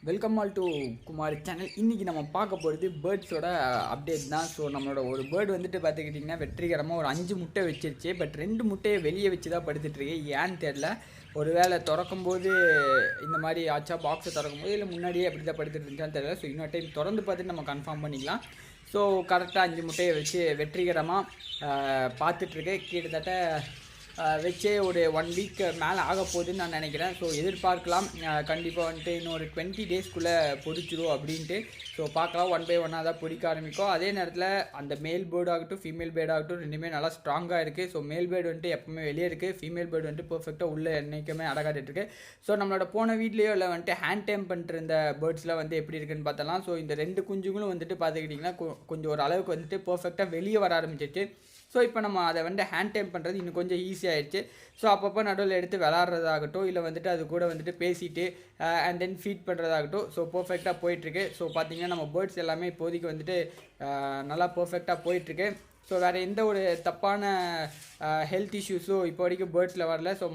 Welcome all to Kumar channel. இன்றைக்கி நம்ம பார்க்க போகிறது பேர்ட்ஸோட அப்டேட் தான். ஸோ நம்மளோட ஒரு பேர்டு வந்துட்டு பார்த்துக்கிட்டிங்கன்னா வெற்றிகரமாக ஒரு 5 முட்டை வச்சிருச்சு. பட் 2 முட்டையை வெளியே வச்சு தான் படுத்துட்ருக்கு. ஏன்னு தெரில, ஒரு வேளை திறக்கும்போது இந்த மாதிரி ஆச்சா, பாக்ஸை திறக்கும்போது இல்லை முன்னாடியே அப்படி தான் படுத்துட்டு இருந்துச்சான்னு தெரியல. ஸோ இன்னொரு டைம் திறந்து பார்த்துட்டு நம்ம கன்ஃபார்ம் பண்ணிக்கலாம். ஸோ கரெக்டாக 5 முட்டையை வச்சு வெற்றிகரமாக பார்த்துட்ருக்கு. கிட்டத்தட்ட வச்சே ஒரு 1 வீக் மேலே ஆக போகுதுன்னு நான் நினைக்கிறேன். ஸோ எதிர்பார்க்கலாம் கண்டிப்பாக வந்துட்டு இன்னொரு 20 டேஸ்க்குள்ளே பொரிச்சிடும் அப்படின்ட்டு. ஸோ பார்க்கலாம், 1 பை 1 தான் பொரிக்க ஆரம்பிக்கும். அதே நேரத்தில் அந்த மேல் பேர்டு ஆகட்டும் ஃபீமேல் பேர்டு ஆகட்டும் ரெண்டுமே நல்லா ஸ்ட்ராங்காக இருக்குது. ஸோ மேல் பேர்டு வந்துட்டு எப்பவுமே வெளியே இருக்குது, ஃபீமேல் பேர்டு வந்துட்டு பர்ஃபெக்டாக உள்ளே என்றைக்குமே அடகாட்டுருக்கு. ஸோ நம்மளோட போன வீட்லேயோ இல்லை வந்துட்டு ஹேண்ட் டைம் பண்ணுற இந்த பேர்ட்ஸ்லாம் வந்து எப்படி இருக்குன்னு பார்த்தலாம். ஸோ இந்த 2 குஞ்சுங்களும் வந்துட்டு பார்த்துக்கிட்டிங்கன்னா கொஞ்சம் ஒரு அளவுக்கு வந்துட்டு பர்ஃபெக்டாக வெளியே வர ஆரம்பிச்சிச்சு. ஸோ இப்போ நம்ம அதை வந்து ஹேண்ட் டைம் பண்ணுறது இன்னும் கொஞ்சம் ஈஸியாகிடுச்சு. ஸோ அப்பப்போ நடுவில் எடுத்து விளாட்றதாகட்டும் இல்லை வந்துட்டு அது கூட வந்துட்டு பேசிட்டு அண்ட் தென் ஃபீட் பண்ணுறதாகட்டும். ஸோ பர்ஃபெக்டாக போயிட்டுருக்கு. ஸோ பார்த்திங்கன்னா நம்ம பேர்ட்ஸ் எல்லாமே இப்போதைக்கு வந்துட்டு நல்லா பர்ஃபெக்டாக போயிட்டுருக்கு. ஸோ வேறு எந்த ஒரு தப்பான ஹெல்த் இஷ்யூஸும் இப்போ வரைக்கும் பேர்ட்ஸில் வரல. ஸோ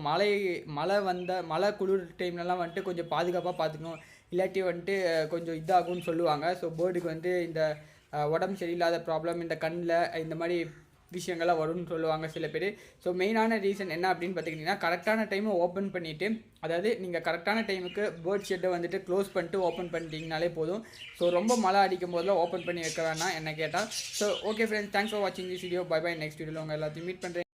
மழை குளிர் டைம்லலாம் வந்துட்டு கொஞ்சம் பாதுகாப்பாக பார்த்துக்கணும், இல்லாட்டி வந்துட்டு கொஞ்சம் இதாகும்னு சொல்லுவாங்க. ஸோ பேர்டுக்கு வந்து இந்த உடம்பு சரியில்லாத ப்ராப்ளம், இந்த கண்ணில் இந்த மாதிரி விஷயங்கள்லாம் வரும்னு சொல்லுவாங்க சில பேர். ஸோ மெயினான ரீசன் என்ன அப்படின்னு பார்த்திங்கன்னா, கரெக்டான டைமை ஓப்பன் பண்ணிவிட்டு, அதாவது நீங்கள் கரெக்டான டைமுக்கு பேர்ட் ஷெட்டை வந்துட்டு க்ளோஸ் பண்ணிட்டு ஓப்பன் பண்ணிட்டீங்கனாலே போதும். ஸோ ரொம்ப மழை அடிக்கும் போதெல்லாம் ஓப்பன் பண்ணி வைக்க வேணாம் என்ன கேட்டால். So okay friends, thanks for வாட்சிங் this video. Bye bye. Next வீடியோவில் உங்கள் எல்லாத்தையும் மீட் பண்ணுறேன்.